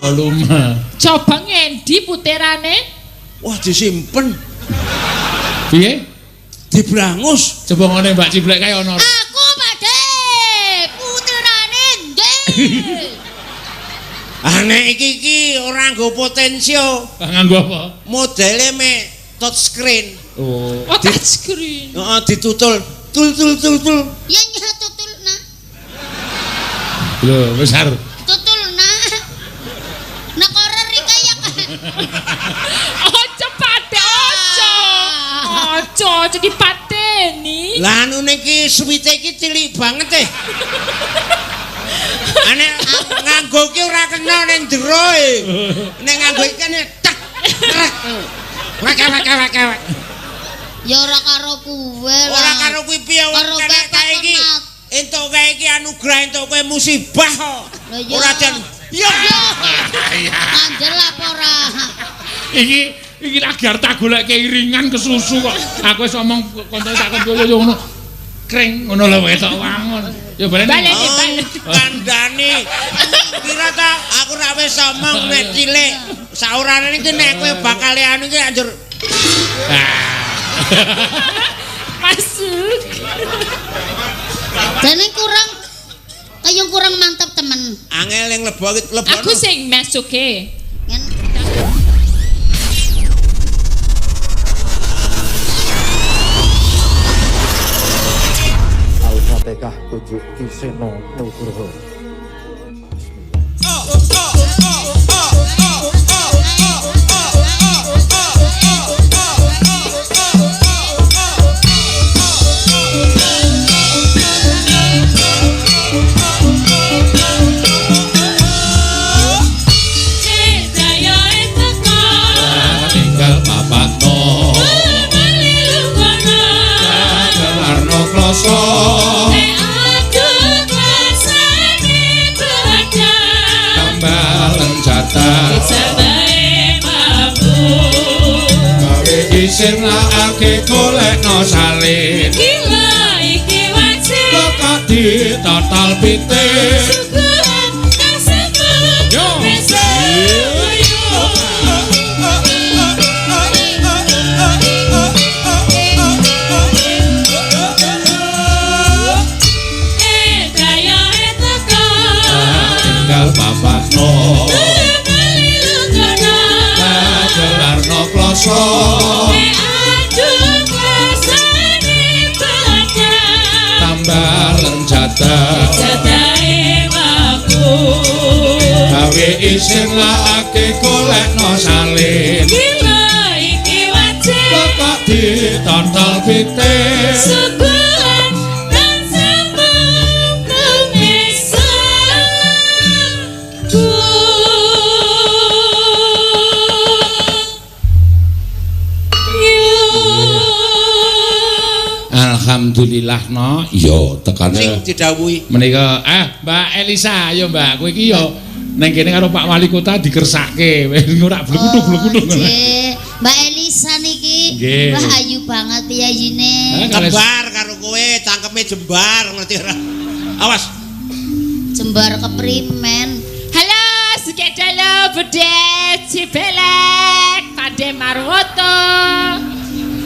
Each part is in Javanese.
Luma. Coba ngendi puterane? Wah disimpen. Piye? Dibrangus. Coba ngene Mbak Ciblek kae ono. Aku Pakde. Puterane ndi? Nek iki ora nggo potensio. Nganggo apa? Modele me touchscreen. Oh. Oh, touchscreen. Heeh, ditutul. Tul. Ya nyah tutul nak. Lho, besar. Tutul nak. Nak horor iki ya kan. Ojo Pakde, ojo. Ojo dipateni. Lah anu niki suwite iki cilik banget e. Ane nganggo ki ora kena ning jero e. Nek nganggo iki kan tek. Wak. Ya ora karo kuwe lah. Ora karo kuwi piye Karo nek kae iki. Entuk kae iki anugrah entuk kowe musibah kok. Ora jan. Ya. Andel apa ora? Iki lagi arep tak goleke iringan kesusu kok. Aku wis omong kontone takon yo ngono. Kring ngono lho ketok wangun. Ya baleni. Kandhani. Kira ta aku ra wis omong nek cilik. Saurane iki nek kowe bakal anu iki anjur. Masuk. Dene kurang mantap temen. Angel yang lebok. Aku sing masuke. Al-Fatihah tujuh Kiseno Nugroho. Isin lakake golekno salin Gila iki wajib kok ditotal pitik Suguhan kasih yo tinggal bapakno gelarno kloso gawe isin lakake golekno salin Gila iki wajib kok ditotal pitik Suguhan kasih Alhamdulillah no yo tekane Sing didhawuhi menika Mbak Elisa ayo Mbak kowe iki yo ning kene karo Pak Wali Kota dikersake ora blekuduk Mbak Elisa niki Nggih. wah ayu banget piyayine kembar karo kowe cangkeme jembar ngerti ora awas jembar keprimen halo sekedalo bedet cipelek Pade Marwoto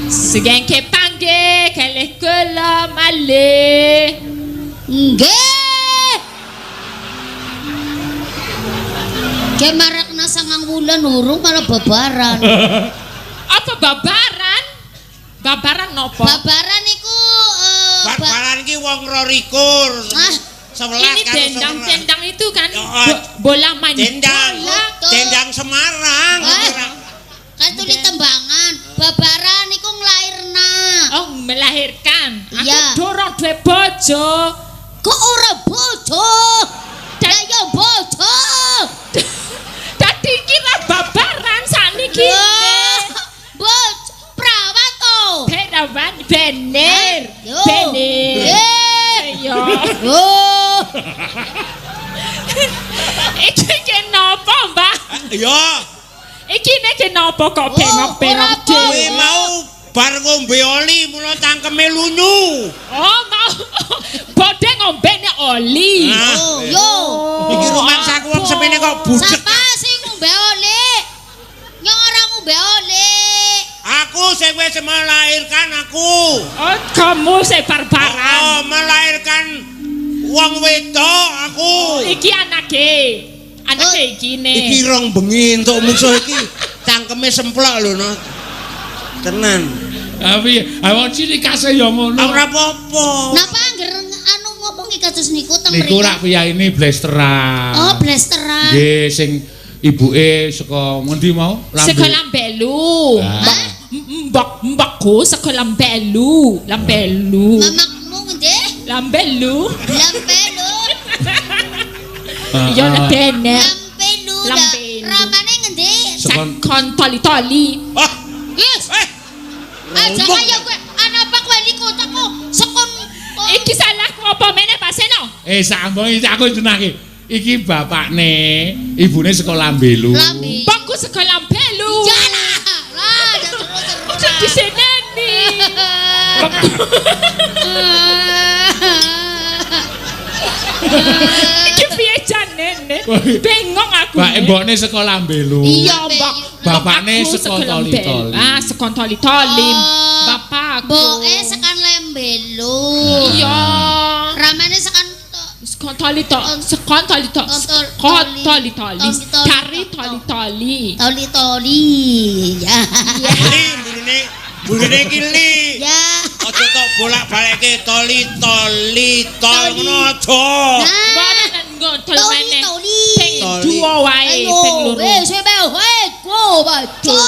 segengke pangge kalih kula malih nggih ke marakna sangang wulan urung malah babaran apa babaran? Babaran nopo? Babaran iku babaran iki wong 22 11 ini dendang-dendang itu kan bola main dendang Semarang kan itu ditembangan babaran iku nglairna oh melahirkan aku dorong duwe bojo kok ora bojo daya bojo dadi kira babaran saniki bojo perawat to perawat bener yo iki kenapa mbak yo iki nek napa kok bengok-bengok kowe mau bar ngombe oli mula cangkeme lunyu oh mau bodhe ngombene oli yo iki rumah saku wong semene kok bujet sapa sing Mbak Oli. Aku sing wis melahirkan aku. Oh, kamu sebarbaran. Oh, melahirkan wong wedok aku. Iki anake. Anake iki ne. Iki rong bengi entuk musuh iki. Cangkeme semplok lho, no. Tenan. Tapi awak cilik kase ya ngono. Ora apa-apa. Napa angger anu ngomongi kados niku teng Niku rak piyaine blasteran. Oh, blasteran. Nggih sing ibuke saka ngendi mau? Saka Lambelu. Mbakku saka Lambelu. Lambelu. Mamakmu ngendi? Lambelu. Lampelu. Yo dene. Lampelu. Lampelu. Ramane ngendi? Sakon toli-toli. Ah, Yes. Aja kaya kowe ana apa kowe liku teko sekon. Iki salahku apa meneh paseno? Sambung iki aku jenenge. Iki bapakne, ibune saka Lambelu. Lambe. Mbakku saka Lambelu. Jalah. Lah, terus-terus. Ojo diseneni. Iki piye janene? Bengong aku. Mbokne saka Lambelu. Iya, Mbak. Bapakne Aku saka Toli-Toli. Ah, saka Toli-Toli. Bapakku. Boke sekan Lembelu. Iya. Ramane sekan Sekon Toli-Toli. Sekon Toli-Toli. Sekon Toli-Toli. Kari Toli-Toli. Toli-toli. Ya. Li burine iki li. Ya. Aja tok bolak-balike toli-toli tol ngono aja. Mana nggo tol meneh. Toli. Ping duo wae, ping loro. Wes go baco.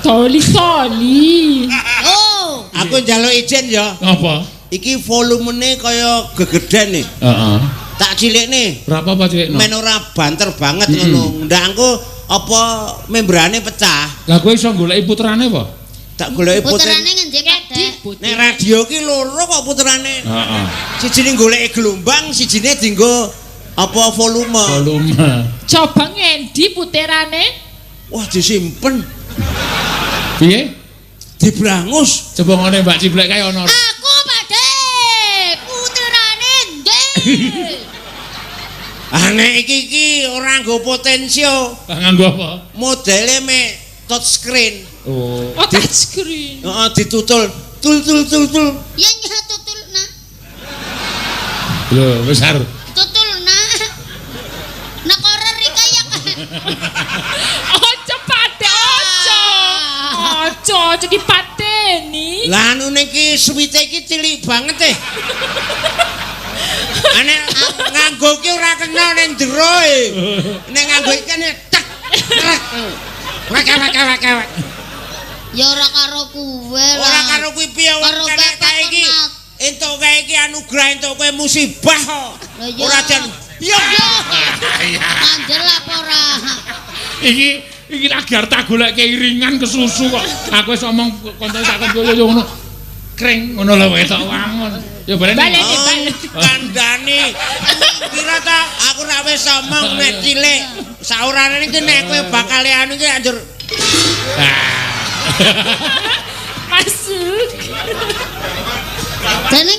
Toli-toli. Oh. Aku njaluk izin ya. Apa? Iki volumene kaya gegeden nih. Heeh. Tak cilikne. Berapa apa cilikno? Men ora banter banget ngono. Ndangku apa membrane pecah. Lah kowe iso goleki puterane apa? Tak goleki Puterane ngendi Pak? Nek radio ki loro kok puterane. Heeh. Sijine goleki gelombang, sijine dienggo apa volume. Volume. Coba ngendi puterane? Wah disimpen, Piye? dibrangus. Coba ngene Mbak Ciblek kae ono. Aku Pakde. Puterane ndi? Nek iki ora nggo potensio. Nganggo apa? Modele me touchscreen. Oh. Oh, touchscreen. Heeh, ditutul. Tul. Ya nyah tutulna. Lho, besar. Tutulna. Nak ora rika ya kan. Ojo pate, ojo. Ojo dipateni. Lah anu niki suwite iki cilik banget e. Ane nganggo ki ora kena ning jero e. Nek nganggo iki kan tek. Wak. Ya ora karo kuwe lah. Ora karo kuwi piye Karo wong bapak kae iki. Mat. Entuk kae iki anugrah entuk kowe musibah kok. Lah iya. Ora jan ya. Anjel apa ora? Iki lagi arep tak goleke iringan kesusu kok. Aku wis omong kontone tak yo ngono. Kring ngono lho ketok wangun. Ya bareng. Baleni. Kandhani. Kira ta aku ra wis omong nek cilik. Saurane iki nek kowe bakal anu iki anjur. Masuk. Dene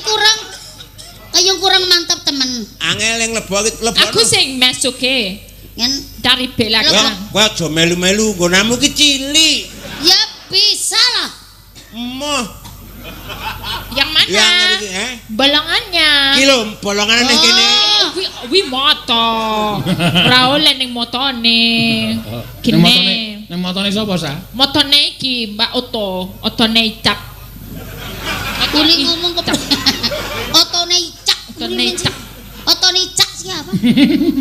kurang mantap temen. Angel yang lebok. Aku sing masuke Kan dari Bella. Kowe aja melu-melu nggonamu ki cilik. ya bisa lah. Emoh. Yang mana? Yang iki Bolongannya. Ki lho bolongan ning kene. Wi moto. Ora oleh ning motone. Kene. Ning motone sapa sa? Motone iki Mbak Otone Icak. Kuli ngomong ke Otone Icak. Otone Icak. Otone Icak siapa?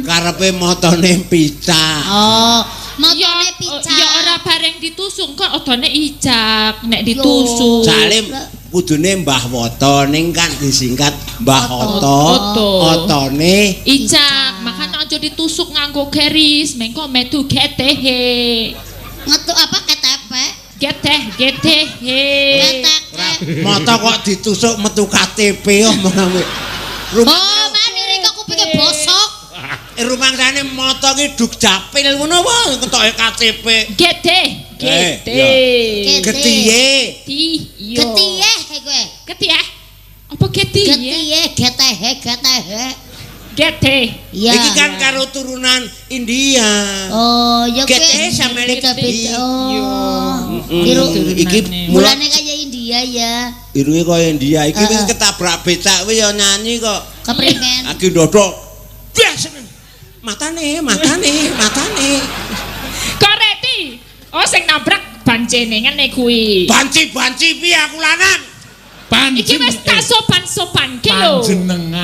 Karepe motone picak. Oh, motone picak. Ya ora bareng ditusuk kok otone Icak nek ditusuk. Salim kudune Mbah Woto ning kan disingkat Mbah Oto. Otone Icak, makanya aja ditusuk nganggo garis, mengko metu getehe. Ngetuk apa ketepek? Getehe. Ketek. moto kok ditusuk metu KTP omongan. Oh, mane rek kupinge bosok. Rumangsane moto ki duk japil ngono apa ketoke KTP. Gete. Getiye. Getiye kowe. Getiye. Apa getiye? Getiye getehe. Gete. Iya. Iki kan karo turunan India. Oh, ya Gete sama beda-beda. Oh. Iki mulane kaya India ya. Irunge kaya India. Iki wis ketabrak becak wis ya nyanyi kok. Keprimen. Aki ndodok. Bias. Matane. Koreti. Oh sing nabrak bancenengan kuwi. Banci piye aku lanang? Iki wis tak sopan ki lho.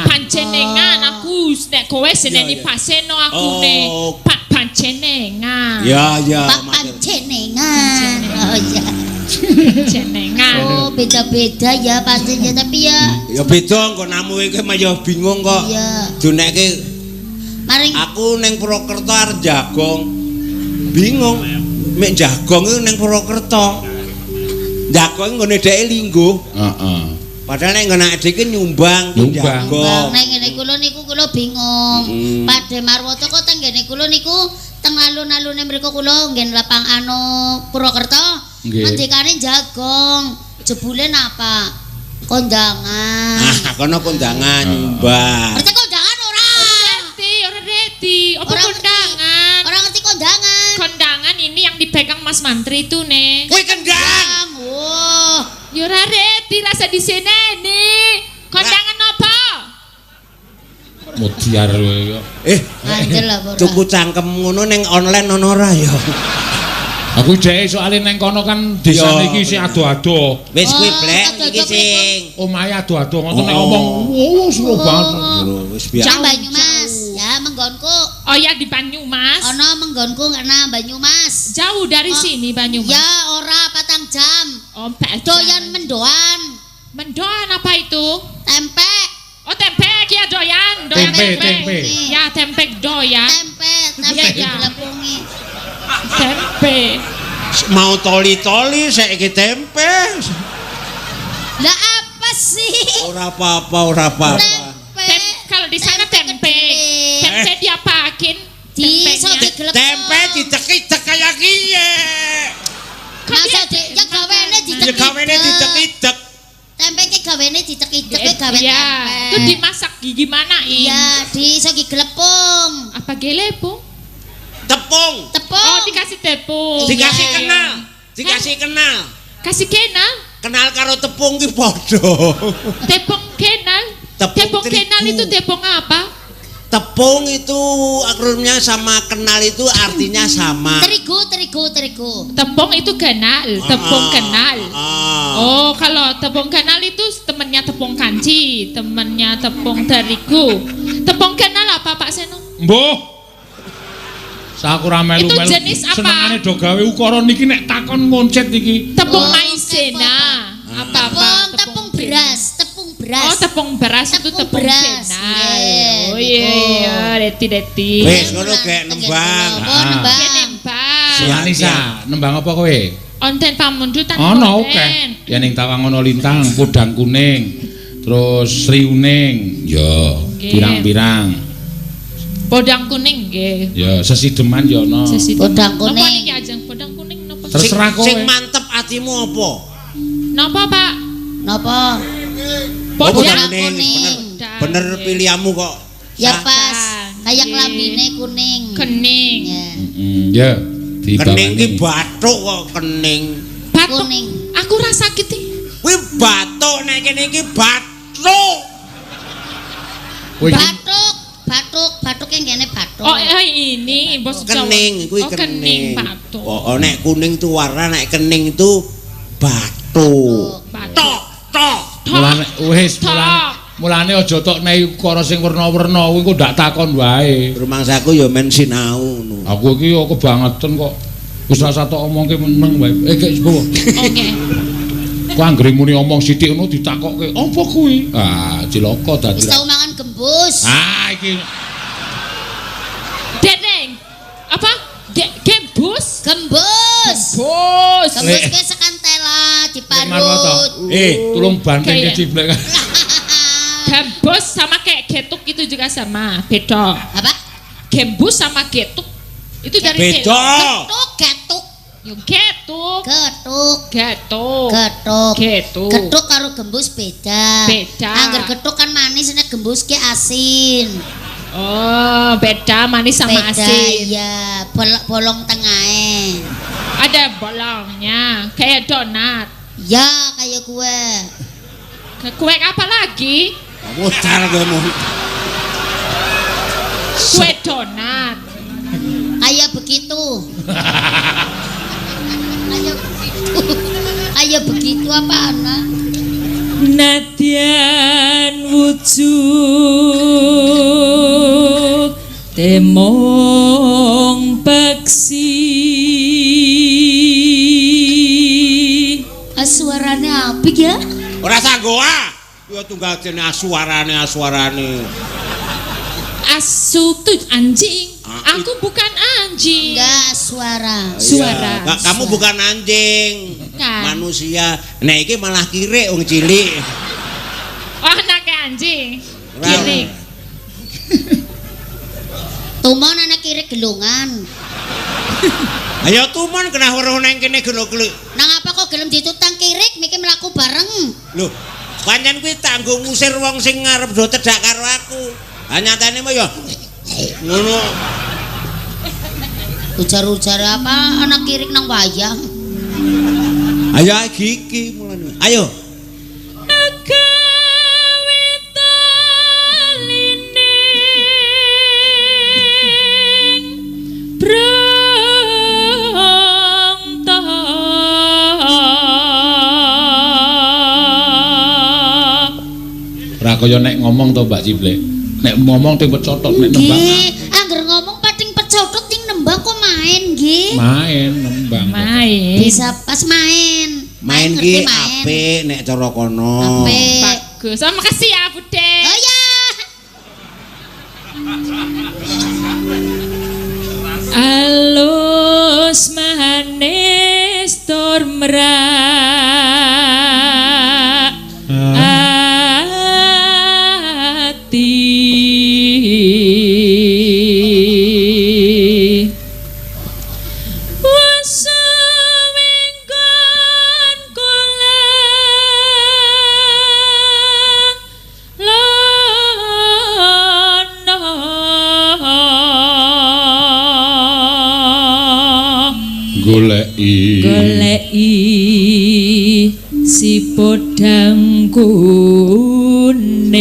Panjenengan aku nek kowe seneni paseno aku ne Pak Panjenengan. Ya. Pak Panjenengan. Oh ya. Panjenengan. Oh, beda-beda ya pastinya tapi ya. Ya beda kok namu iki maya bingung kok. Iya. Dunekke Maring aku ning Purwokerto arep jagong. Bingung. Mek jagong iku ning Purwokerto. Jagong nggone dheke linggo. Heeh. Padahal nek ngene dheke nyumbang jagong. Nek ngene kula niku kula bingung. Padhe Marwata kok teng ngene kula niku teng alun-alune mriku kula nggen lapang Purwokerto. Ngendikane jagong. Jebule napa? Kondangan. Kono kondangan nyumbang. Ngerti kondangan ora? Ora reti. Apa kondangan? Ora ngerti kondangan. Kondangan ini yang dipegang Mas Mantri itu, Ne. Kuwi kendang. Wah. Ya ora reti rasa di sini nih. Kondangan apa? Mutiar kowe. Anjel lah ora. Tuku cangkem ngono ning online ono ora ya? Aku dhek soalé nang kono kan desane iki sing ado-ado. Wis kuwi blek iki sing Omahe ado-ado ngono nek omong seru banget. wis biasa. Cang Banyumas. Ya menggonku. Oh ya di Banyumas. Ono menggonku kena Banyumas. Jauh dari sini Banyumas. Ya ora patang jam. Oh, Doyan mendoan. Mendoan apa itu? Tempe. Oh tempe ya doyan. Tempe. Ya tempe doyan. Tempe Ya. dilepungi. Tempe. Mau toli-toli saiki tempe. Lah apa sih? Ora apa-apa. Tempe. Kalau di sana tempe. Tempe diapakin? Tempe dicekik kaya kiye. Masa ya gawene Ya gawene dicekik. Tempe ki gawene dicekik gawe tempe. Ya, itu dimasak gimana ini? Iya, disegi glepung. Apa gelepung? Tepung. Oh, dikasih tepung. Dikasih Iya. kenal. Dikasih kenal. Kasih kenal? Kenal karo tepung ki padha. Tepung kenal? Tepung Kenal terigu. itu tepung apa? Tepung itu akromnya sama kenal itu artinya sama. Terigu. Tepung itu kenal, tepung kenal. Oh, kalau tepung kenal itu temannya tepung kanci, temannya tepung terigu. Tepung kenal apa Pak Seno? Mbuh. Saku ra melu-melu. Itu jenis apa? Senengane do gawe ukara niki nek takon ngoncet iki. Tepung Oh, maizena. Apa? Tepung beras. Oh, tepung beras itu tepung beras. kenal. Yeah, Oh iya, deti. Wis ngono gek nembang. Oh, nembang. Nembang. Anissa, nembang apa kowe? Onten pamundutan. Ono oke. Ya ning Tawang ono lintang, podang kuning. Terus sriuning. Ya, Nggih. pirang-pirang. Podang kuning nggih. Ya, sesideman ya ono. Podang Apa kuning. niki ajeng podang kuning napa? Terserah kowe. Sing mantep atimu apa? Napa, Pak? Napa? Podang kuning. Bener pilihanmu kok. Ya Sah. pas. Kayak Nggih. lambine kuning. Kening. Ya. Ya, Kening ki dibawani. bathuk kok kening. Batuk. Kuning. Aku ra sakit iki. Kuwi bathuk nek kene iki bathuk. Kowe iki Batuk yang gini batuk. Oh, ini bos Jawa. Kening kuwi Oh, kening. batuk. Oh, nek kuning itu warna, nek kening itu bathuk. Batuk. Tok. mulane wis Tok. mulane aja tok nek ukara sing werna-werna kuwi kok ndak takon wae. Rumangsaku ya men sinau ngono. Aku iki yo kebangetan kok. Wis rasa tok omongke meneng wae. Gek sepuh. Oke. Ku anggere muni omong sithik ngono ditakokke, "Apa kuwi?" Ah, cilaka dadi. Wis tau mangan gembus. Ah, iki Deneng. Apa? Gembus. Gembus. Bos. Gembus ke sekantela Marwata. diparut. Tolong banting Kayak- ke ciblek. Gembus sama kayak getuk itu juga sama, beda. Apa? Gembus sama getuk itu dari Beda. Getuk. Yo getuk. Getuk. Getuk. Getuk. Getuk. Getuk karo gembus beda. Beda. Angger getuk kan manis nek gembus ke asin. Oh, beda manis sama Beda, asin. iya, bolong tengahnya. Ada bolongnya, kayak donat. Ya, kayak kue. Kue apa lagi? Mutar kamu. Kue donat. Kayak begitu. Kayak begitu apa anak? Nadyan wujud temong peksi. Suarane apik ya? Ora sanggo ah. Ya tunggal dene suarane. Asu tuh anjing. Aku bukan anjing. Enggak, suara. Suara. Iya. Kamu bukan anjing. Kan. Manusia. Nah iki malah kirik wong cilik. Oh, anaknya anjing. Kirik. Tumon anak kiri gelungan. Ayo tumon kena weruh nang kene gelo-gelo. Nang apa kok gelem ditutang kirik mikir mlaku bareng. Lho, pancen kuwi tanggo ngusir wong sing ngarep do cedhak karo aku. Ha nyatane mah ya ngono. Ujar-ujar apa anak kirik nang wayang. Ayo gigi mulane. Ayo. Kaya nek ngomong to Mbak Ciblek. Nek ngomong ting pecotot nek nembang. Nggih, angger ngomong pating pecotot ning nembang kok main nggih. Main nembang. Main. Bisa pas main. Main ki apik nek cara kono. Apik. Bagus. Oh, makasih ya, Bude. Oh ya. Alus manis tur merak. Goleki si podang kuning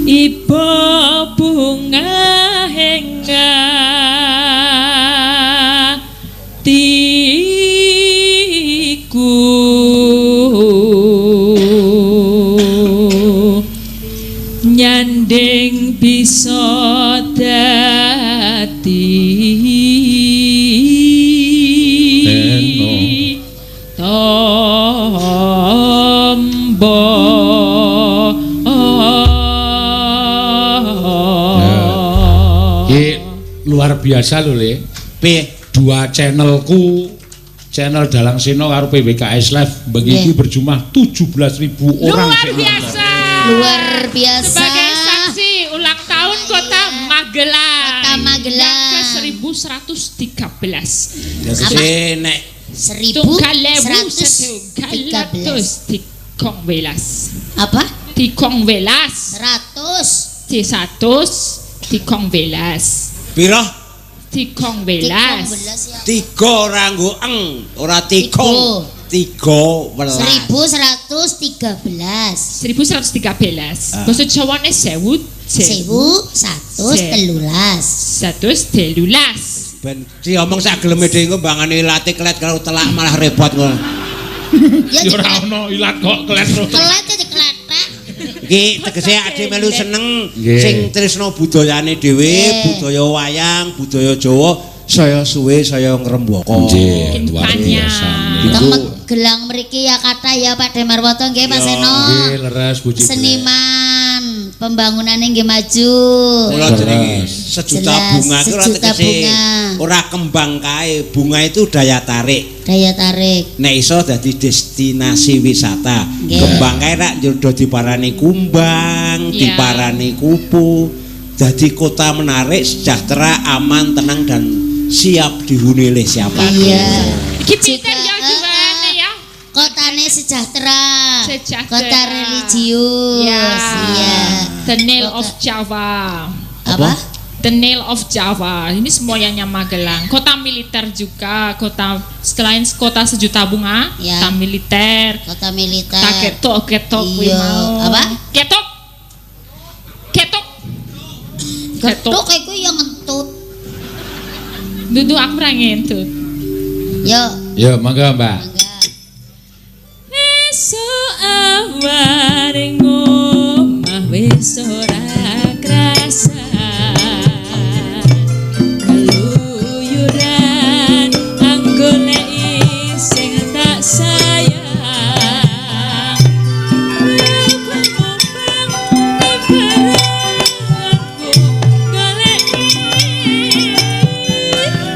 iba bunga hengga tiku nyanding bisa dadi tombo luar biasa lho Le. Dua channelku, channel Dalang Seno karo PBKS Live begini berjumlah 17.000 orang. Luar biasa. Luar biasa. Sebagai saksi ulang tahun Kota Magelang. Kota Magelang. Yang ke-1113. Ya sih nek 1113. Tikong welas. Apa? Tikong welas. 100. Tikong welas. pira? Tikong welas. 3 ora nggo eng, ora tikong. 3 1113. 1113. Basa Jawane 1113. Ben diomong sak geleme dhewe mbangane ilate klet karo telak malah repot ngono. Ya ora ono ilat kok klet. Kelet iki kletek. Iki tegese ade melu seneng sing tresno budayane dhewe, budaya wayang, budaya Jawa, saya suwe saya ngrembaka. Nggih, luar biasa. Gelang mriki ya kathah ya Pak Demarwoto nggih Mas Seno. Nggih, leres Bu Ciblek. Seniman, pembangunane nggih maju. Kula jenenge sejuta bunga itu ora tegese ora kembang kae, bunga itu daya tarik. Daya tarik. Nek iso dadi destinasi wisata. Kembang kae rak njodo diparani kumbang, diparani kupu. Jadi kota menarik, sejahtera, aman, tenang dan siap dihuni oleh siapa. Iya. Iki pinter ya juwane ya. Kotane sejahtera. Sejahtera. Kota religius. Ya. Iya. The Nail of Java. Apa? The Nail of Java. Ini semuanya Magelang. Kota militer juga. Kota selain kota sejuta bunga. Ya. Kota militer. Kota militer. Tak ketok kuwi Iya. mau. Apa? Ketok. Getuk iku yang ngentut. Dudu aku ora ngentut. Yo. Ya, mangga Mbak. Mangga. Esuk awaring omah wis ora krasa. Keluyuran anggoleki sing tak sayang.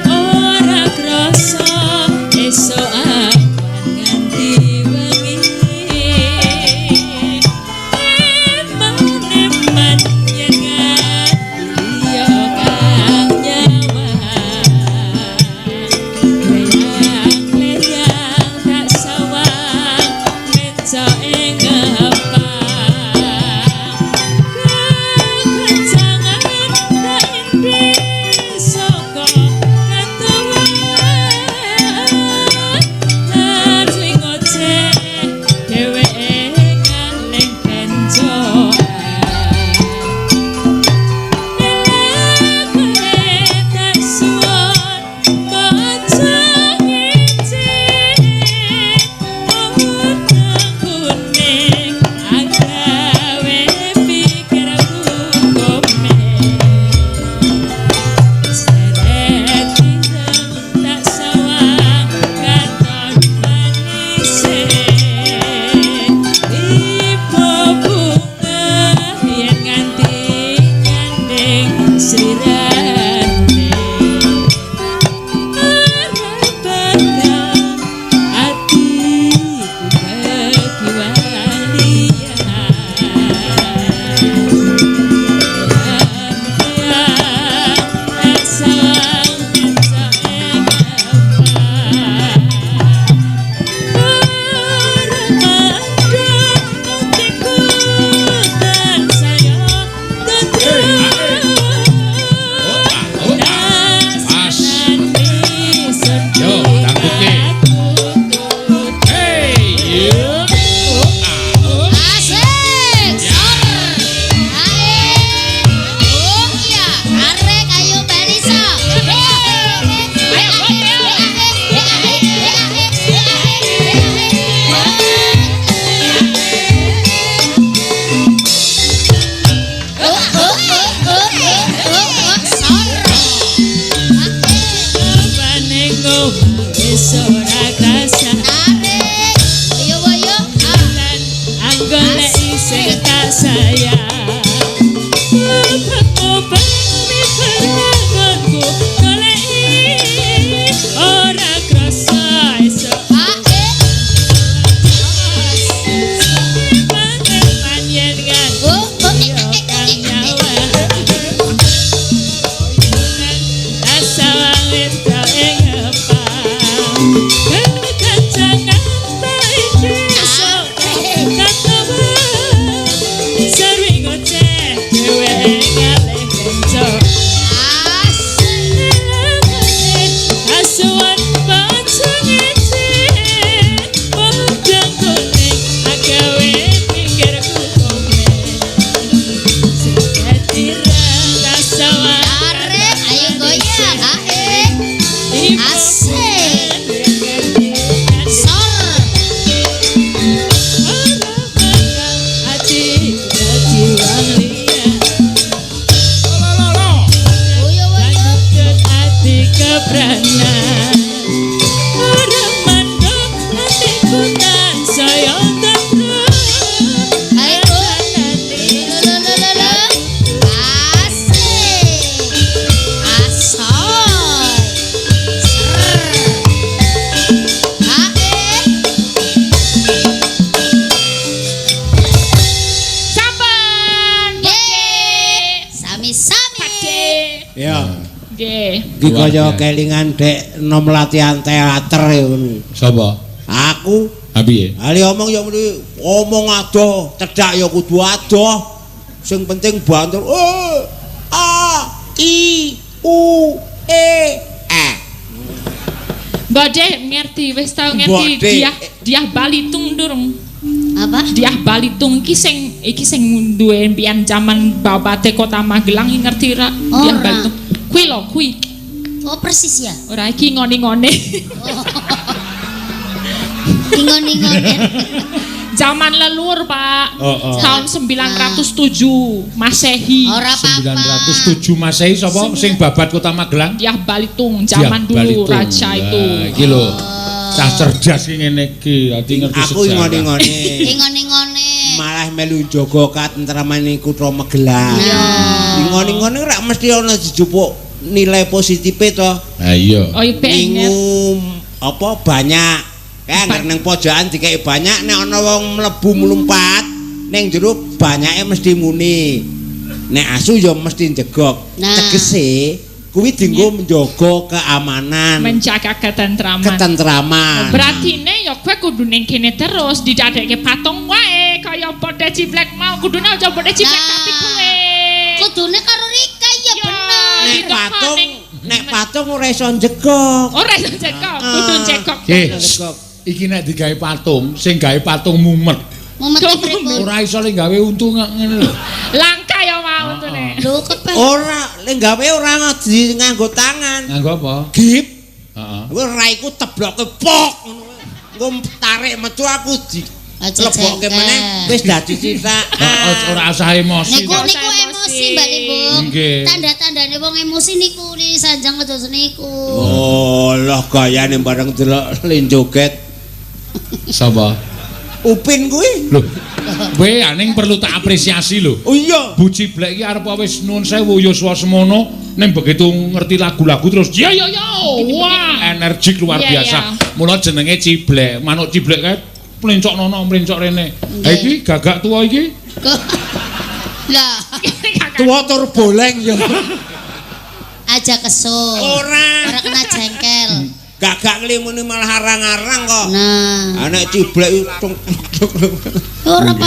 Ora krasa esuk awan nganti wengi. Eman-eman yen ngati yo kang nyawa. Leyang-leyang tak sawang meja ing ngepang. Kekancangan tak indi saka ketuan. Larling ngoceh dheweke ngaleng benjokan. Tak suwon bocah ngicik kuning agawe pikirku komen. Seret tindak tak sawang katon manise. Ipo bunga yen nganti nyanding srirane. Arabana atiku bagi walian. Yo, tangguke. Hey, yo. Asik. Ae. Oh iya, arek ayo barisa. Ora krasa anggoleki sing tak sayang. Obami perlagonku goleki ora krasa esuk. Panjenengan kang nyawa. Asawang wis gawe ngepang. Kekancangan tak indi saka ketuan. Sering ngoceh dheweke ngalih benjok. Asuhan bocah ngicik padang kuning agawe pinggirku komen. Setirang tak sawang Arek ayo goyang. Asik. Sor. Uyo uyo. Ayo. Lelelelele. Asik. Asoy. Ser. Sampun. Sami-sami. Ya. Nggih. Iki kaya kelingan dek nom latihan teater ya ngono. Sapa? Aku Ha piye? Ali omong ya muni omong adoh, cedhak ya kudu adoh. Sing penting banter. A I U E E. Mbok ngerti, wis tau ngerti Diah Balitung durung. Apa? Diah Balitung iki sing duwe mbiyen jaman babate Kota Magelang ngerti ra? Diah Balitung. Kuwi lho, kuwi. Oh persis ya. Ora iki ngone-ngone. Ingon-ingone. Zaman leluhur, Pak. Tahun 907 Masehi. Ora apa-apa. 907 Masehi sapa sing babat Kota Magelang? Diah Balitung zaman dulu raja itu. Iki lho. Cah cerdas iki ngene iki, dadi ngerti sejarah. Aku ingone-ingone. Ingone-ingone. Malah melu jaga katentramane Kutha Magelang. Ingone-ingone ora mesti ana dijupuk nilai positif to. Ha iya. Oh iya apa banyak. Kan nang pojokan dikeki banyak nek ana wong mlebu mlumpat ning jero banyake mesti muni. Nek asu ya mesti njegok. Tegese kuwi dienggo menjaga keamanan, menjaga ketentraman. Beratine ya kowe kudu ning kene terus didadekke patung wae kaya padha ciblek mau kudune aja padha ciblek tapi kowe. Kudune karo Rika ya bener. Nek patung ora iso njegok. Ora iso njegok, kudu njegok. Iki nek digawe patung, sing gawe patung mumet. Mumet pripun? Ora iso le gawe untu ngene lho. Langka ya mau untune. Lho kepeh. Ora, le gawe ora nganggo tangan. Nganggo apa? Gip. Heeh. Kuwi raiku tebloke pok ngono. Engko tarik metu aku di lebokke meneh wis dadi sisa. Ora usah emosi. Niku emosi Mbak Limbung. Tanda-tandane wong emosi niku li sanjang kados niku. Oh, lah gayane bareng delok lenjoget. Sapa? Upin kuwi. Lho. Kowe aning perlu tak apresiasi lho. Oh iya. Bu Ciblek iki arep wis nuwun sewu yuswa semono ning begitu ngerti lagu-lagu terus yo. Wah, energik luar biasa. Mula jenenge Ciblek. Manuk Ciblek kae mlencok nono mlencok rene. Ha iki gagak tuwa iki. Lah, Tuwa tur boleng ya. Aja kesel. Ora kena jengkel. Gagak nglimuni malah arang-arang kok. Nah, anek Ciblek ora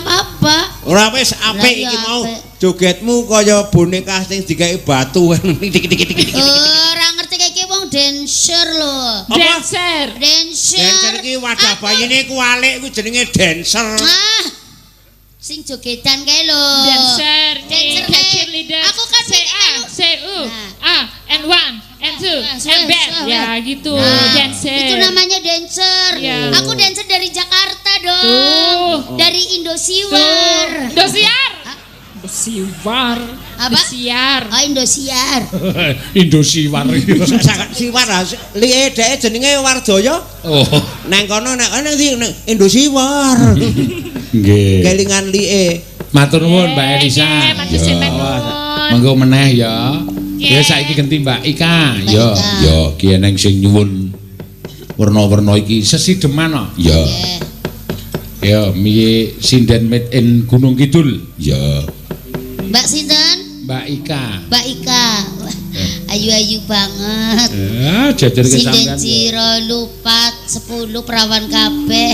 apa-apa. Ora wis apik iki mau. Jogetmu kaya boneka sing digawe batu. Ora ngerti iki wong dancer lho. Dancer. Dancer iki wadah bayine kualik ku jenenge dancer. Sing jogedan kae lho. Dancer cheerleader. Aku kan and 1 and 2 and band. Ya gitu, dancer. Itu namanya dancer. Aku dancer dari Jakarta dong. Dari Indosiar. Indosiar. Apa? Indosiar. Oh, Indosiar. Indosiar. Siwar liye dhek jenenge Wardoyo. Oh. Nang kono nek Indosiar. Nggih. Kelingan liye. Matur nuwun Mbak Elisa. Monggo meneh ya. Ya saiki ganti Mbak Ika. Ya ki eneng sing nyuwun werna-werna iki sesideman. Ya. Ya, miye sinden made in Gunung Kidul. Ya. Mbak sinten? Mbak Ika. Mbak Ika. Ayu-ayu banget. Jajar ke sampean. Sinden Ciro lupat 10 perawan kabeh.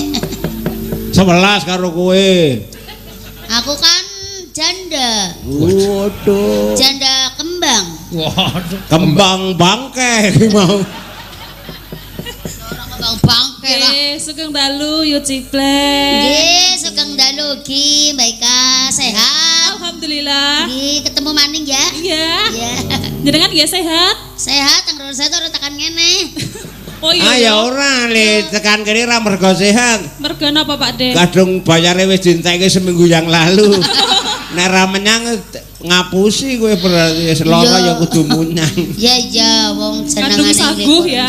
11 karo kowe. Aku kan janda. Waduh. Janda kembang. Waduh. Kembang bangke mau. Kembang bangke lah. Sugeng dalu yo Ciblek. Nggih, sugeng dalu Ki, Mbak Ika, sehat. Alhamdulillah. Nggih, ketemu maning ya. Iya. Iya. Jenengan ya sehat? Sehat, tanggal saya ora tekan ngene. Oh iya. Ya ora le tekan kene ra mergo sehat. Mergo napa Pak Den? Kadung bayare wis dientekke seminggu yang lalu. Nek ra menyang ngapusi kowe berarti lara ya kudu munyang. Iya, wong senengane kadung sanggup ya.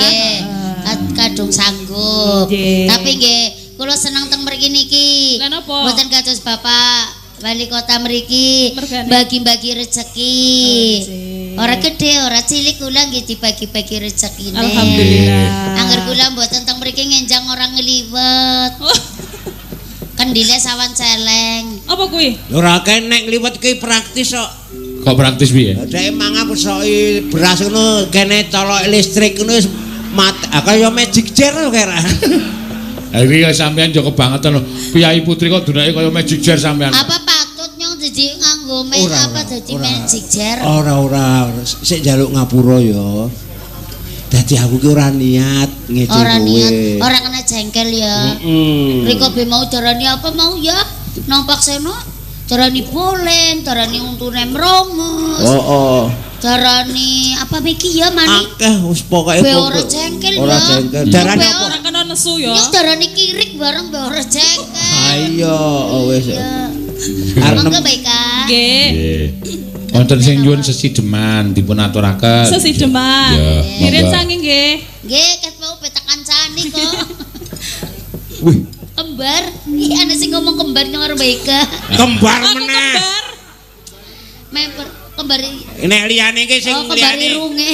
Kadung sanggup. Tapi nggih, kula seneng teng mriki niki. Lah napa? Mboten kados Bapak Wali Kota mriki bagi-bagi rezeki. Ora gede, ora cilik kula nggih dibagi-bagi rezekine. Alhamdulillah. Angger kula mboten teng mriki ngenjang orang ngliwet. Kendile sawan celeng. Apa kuwi? Ora kenek ngliwet ki praktis kok. Kok praktis piye? Dhek mangan pesoki beras ngono kene colok listrik ngono wis kaya magic jar kira. Iki sampean yo kebangetan lho. Piyai Putri kok dunake kaya magic jar sampean. Apa patut nyong jadi nganggo apa jadi magic jar? Ora. Sik njaluk ngapura ya. Dadi aku ki ora niat ngece kowe. Ora niat, ora kena jengkel ya. Riko be mau darani apa mau ya? Nang pakseno darani bolen, darani untune mrongos. Oh. Darani apa iki ya mani? Akeh wis pokoke be ora jengkel ya. Ora jengkel. Darani apa? Ora kena nesu ya. Nyong darani kirik bareng be ora jengkel. Ayo wis. Monggo baik Kak. Nggih. Wonten sing nyuwun sesideman dipun aturaken. Sesideman. Irit sange nggih. Nggih, ket mau petak kancane kok. Wih, Kembar. Ih, ana sing ngomong kembar nyong karo Baik Kak. kembar Aku meneh. kembar. Member kembar. Nek liyane iki sing Oh, kembar liyane. irunge.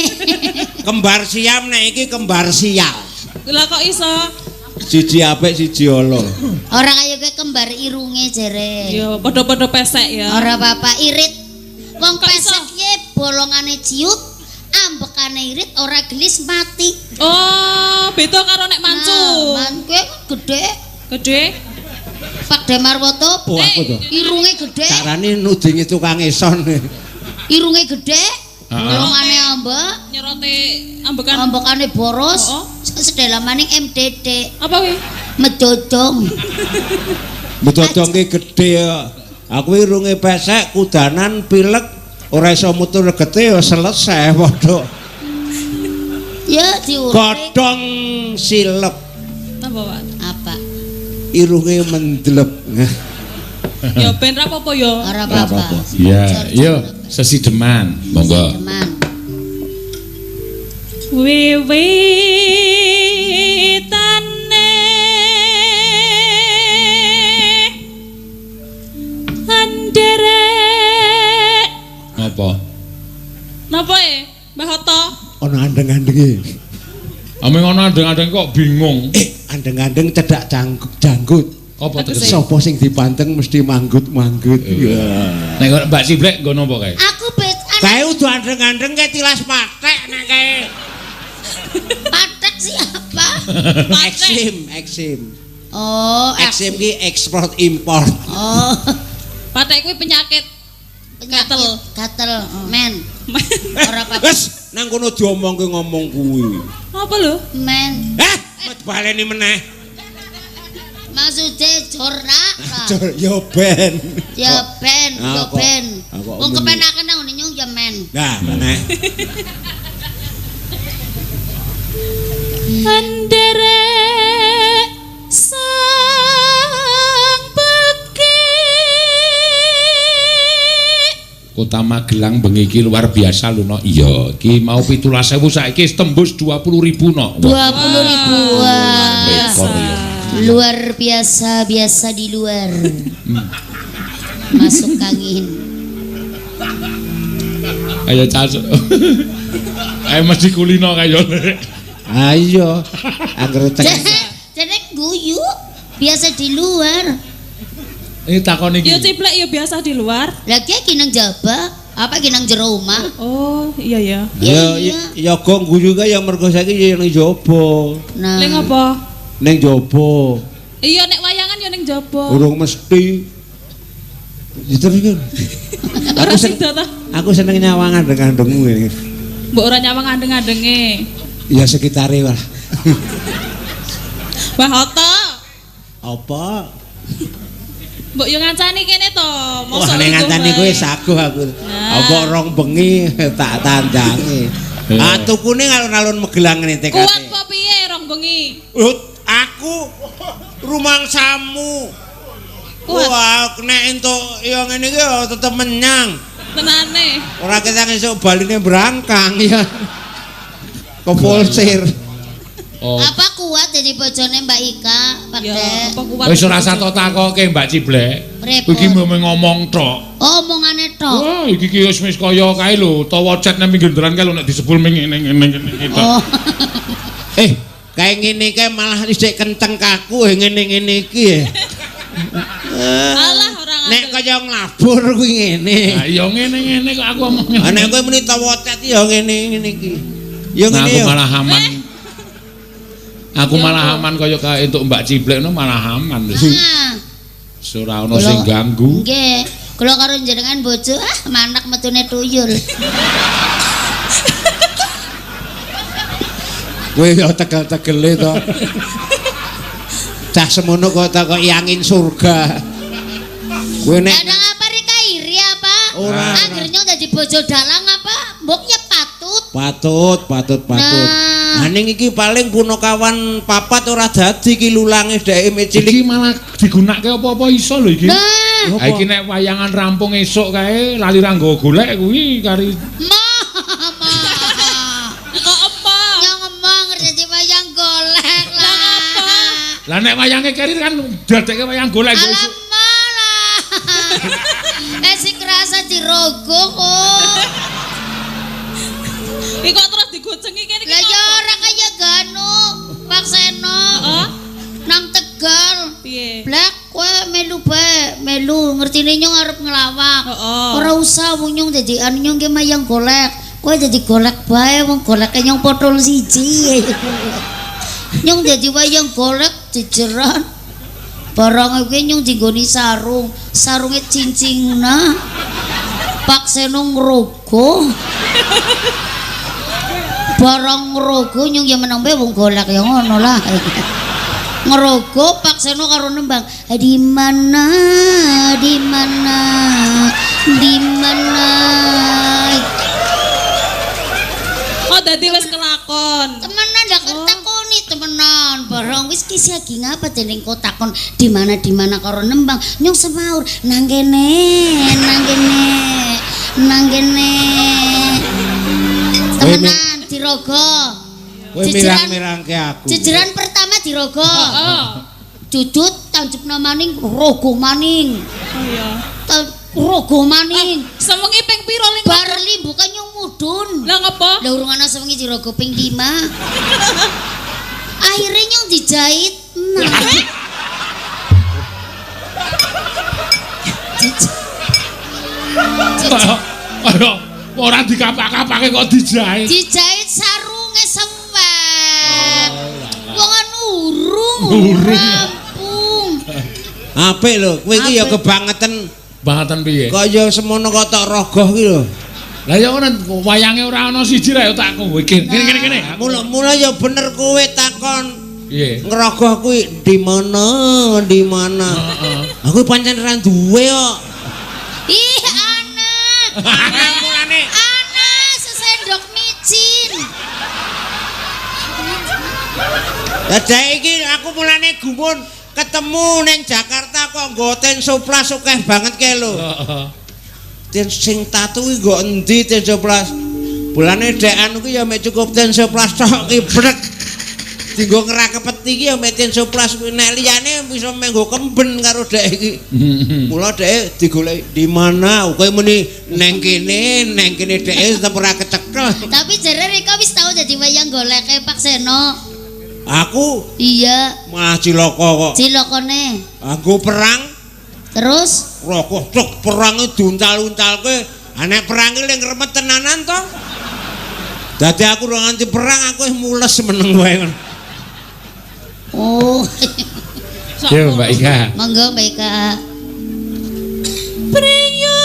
Kembar siam nek iki kembar sial. Lah kok iso? Siji apik siji ala. Ora kaya kowe kembar irunge jere. Ya padha-padha pesek ya. Ora apa-apa irit. Wong Kok pesek iso? ye bolongane ciut, ambekane irit ora gelis mati. Oh, beda karo nek mancu. Manke gede. Gede. Pak Demarwoto, Oh, aku to. irunge gede. Carane nudingi tukang eson. Irunge gede. Bolongane ambek, Nyerote ambekan. ambekane boros. Oh. Sedelamaning MDD. Apa kuwi? Medodong. Betodong ki gedhe ya. Aku irunge pesek, kudanan, pilek, ora iso mutu regete ya selesai padha. Ya diurik. Godhong silep, Apa, Pak? Apa? irunge mendlep. Ya ben ra apa-apa ya. Ora apa-apa. Ya, yo sesideman. Monggo. Teman. Wiwitane anderek. Apa? Napa Mbah Hoto? Ana andeng-andenge. Ame ngono andeng-andeng kok bingung. Andeng-andeng cedak janggut. Apa tegese? Sapa sing dipanteng mesti manggut-manggut. Ya. Nek Mbak Ciblek nggo napa kae? Aku bet Kae udu andeng-andeng kae tilas patek nek kae. patek siapa? Eksim. Oh, Eksim ki ekspor import. Oh, Patek kuwi penyakit. Gatel. gatel, men. Ora apa-apa, Wes nang kono diomongke ngomong kuwi. Apa lho? men. Mat baleni meneh. Maksudnya jornak lah. Yo ben. Ya ben, ya Kok- ben. kok Wong men- kepenaken nang ngene nyong ya men. Nah, meneh. Anderek sang beki. Kota Magelang bengi iki luar biasa lho no. Iya, iki mau 17.000 saiki wis tembus 20.000 no. 20.000. Wah. Rekor ya. Luar biasa, biasa di luar. Masuk angin. Ayo cas. Ayo mesti kulino kaya. Ayo. Angger teng. Jadi guyu biasa di luar. Ini takon iki. Ya ciplek ya biasa di luar. Lagi ki nang jaba, apa ki nang jero omah? Oh, iya ya. Ya kok guyu kae ya mergo saiki ya ning jaba. Nah. Ning apa? Ning jaba. Iya nek wayangan ya ning jaba. Urung mesti. Itu kan. Ora sida ta. Aku seneng nyawang andeng-andengmu ini. Mbok ora nyawang andeng-andenge. Ya sekitare lah. Mbah Hoto. Apa? Mbok yo ngancani kene to. Wah nek ngantani kowe saguh aku. Apa rong bengi tak tandangi. Ah tukune alun-alun Magelang ngene TKT. Kuat kok piye rong bengi? Aku rumangsamu. Kuat. Wah, nek entuk ya ngene iki ya tetep menyang. Tenane. Ora ketang esuk baline brangkang ya. Kepolsir. Oh. Apa kuat jadi bojone Mbak Ika, Pak Ya, Dek? apa kuat? Wis ora sato takoke Mbak Ciblek. Repot. Iki mung ngomong tok. Oh, omongane tok. Wah, iki ki wis kaya kae lho, tawa chat nang pinggir dalan kae lho nek disebul ngene kita. Oh. Kayak ngene kae malah isih kenceng kaku ngene-ngene iki. Alah ora Nek kaya nglabur kuwi ngene. Lah iya ngene-ngene kok aku omongnya. Ah nek kowe muni tawa chat ya ngene-ngene iki. Ya Nah, ngene aku ya. malah aman. Aku malah aman kaya kae entuk Mbak Ciplek no malah aman. Ora ono sing ganggu. Nggih. Kula karo jenengan bojo manak metune tuyul. Kowe yo tegel-tegele to. Cah semono kok takoki angin surga. Kowe nek Kadang apa rika iri apa? Ora. Akhirnya dadi bojo dalang apa? Mbok ya patut. Patut. Nah ning iki paling punakawan papat ora dadi iki lulange dheke cilik. Iki malah digunakake apa-apa iso lho iki. Nah, Ha iki nek wayangan rampung esuk kae lali ra nggo golek kuwi kari mama. Kok apa? Yang ngomong dadi wayang golek lah. Lah nek wayange keri kan dadekke wayang golek nggo esuk. Alamak. Si kerasa dirogo kok. Iki kok terus digocengi kene iki. Lah ya ora kaya ganu Pak Seno. Heeh. Nang Tegal. Piye? Blak kowe melu bae, melu ngertine nyong arep ngelawak. Heeh. Ora usah wong nyong dadi anu nyong ki mayang golek. Kowe dadi golek bae wong goleke nyong potol siji. Nyong dadi wayang golek jejeran. Barang iki nyong digoni sarung, sarunge cincingna. Pak Seno ngrogo. Barang ngrogo nyong ya menang bae wong golek ya ngono lah. Ngerogo Pak Seno karo nembang di mana Oh dadi wis kelakon. temenan ndak takoni temenan barang wis ki siagi ngapa dening kok takon di mana karo nembang nyong semaur nang kene temenan dirogo Kowe mirang-mirangke aku. jejeran pertama dirogo Heeh. Judut tanjepna maning rogo maning. Oh iya. Rogo maning. Sewengi ping pira ling? Bar limbu kan nyong mudun. Lah ngapa? Lah urung ana sewengi dirogo ping 5. Akhirnya nyong dijahit. Ayo, ora dikapak-kapake kok dijahit. Dijahit sarunge sewek. Wong anu urung rampung. Apik lho, kowe iki ya kebangetan. Bangetan piye? Kaya semono kok tok rogoh ki lho. Lah ya ora wayange ora ana siji ra ya tak kowe. Kene. Mula ya bener kowe takon. Piye? Ngerogoh kuwi di mana? Heeh. Aku pancen ra duwe kok. Ih, anak. Anak mulane. Anak sesendok micin. Dadah iki aku mulane gumun ketemu ning Jakarta kok nggo ten soplas akeh banget kae lho. Heeh. Ten sing tatu iki nggo endi ten soplas? Bulane dek anu ki ya mek cukup ten soplas tok ki brek. Dinggo ngerakepet iki ya mek ten soplas kuwi nek liyane bisa menggo kemben karo dek iki. Mula dek digoleki di mana? Kowe muni neng kene dek tetep ora kecekel. Tapi jare Rika wis tau dadi wayang goleke Pak Seno. Aku Iya, malah cilaka kok. cilokone. Aku perang Terus rokoh cok perange diuntal-untalke. Nek perang iki ling remet tenanan to. Dadi aku ora nganti perang aku wis mules meneng wae. oh, Yo Mbak Ika. monggo Mbak Ika. Priya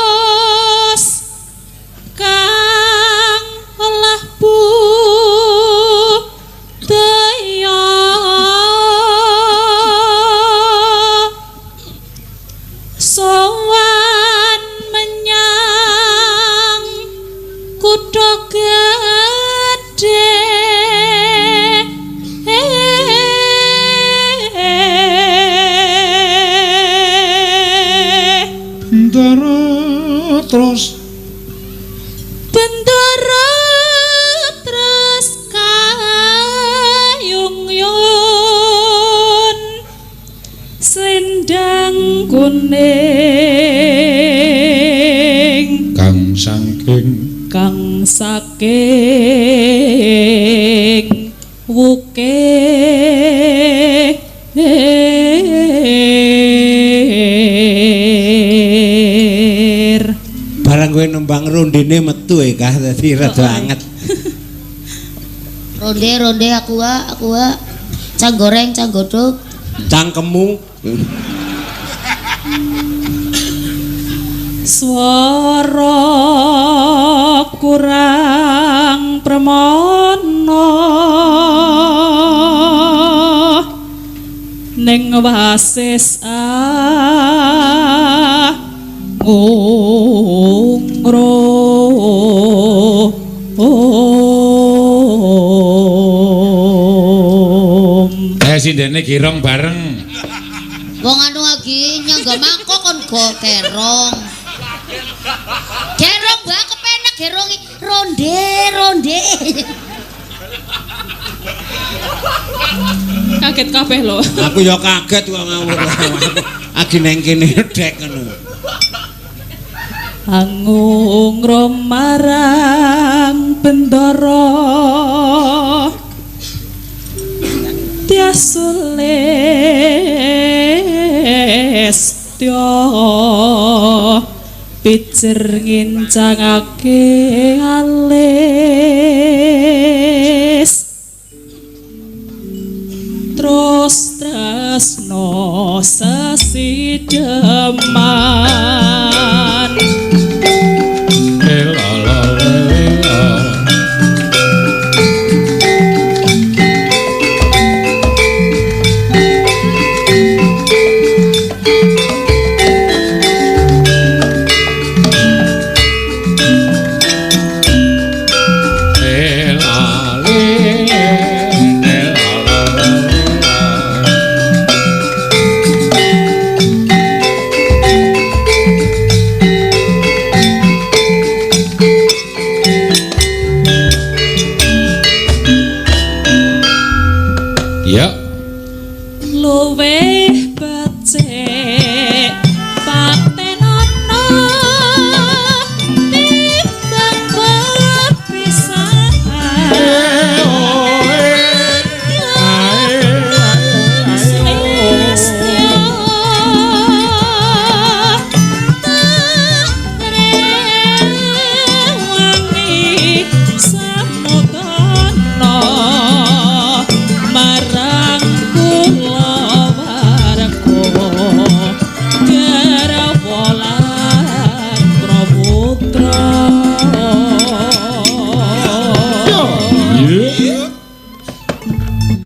bagus kang olah budaya sowan menyang kutha gedhe Bendara terus bendara terus kayung-yung selendang kuning kang saking kang saking wukir Barang kowe nembang rondene metu Kah dadi rada anget. Ronde aku cang goreng, cang godhog, cangkemmu. Swara kurang premono ning wasis ngro sindene girong bareng. Wong anu lagi nyangga mangkok kon go kerong. Gerong mbak kepenak gerong ronde. Kaget kabeh lho. Aku ya kaget kok ngawur. Agi neng kene dek ngono. Angung romarang bendara tiasules tyo pijer ngincangake alis terus tresno sesideman luweh becik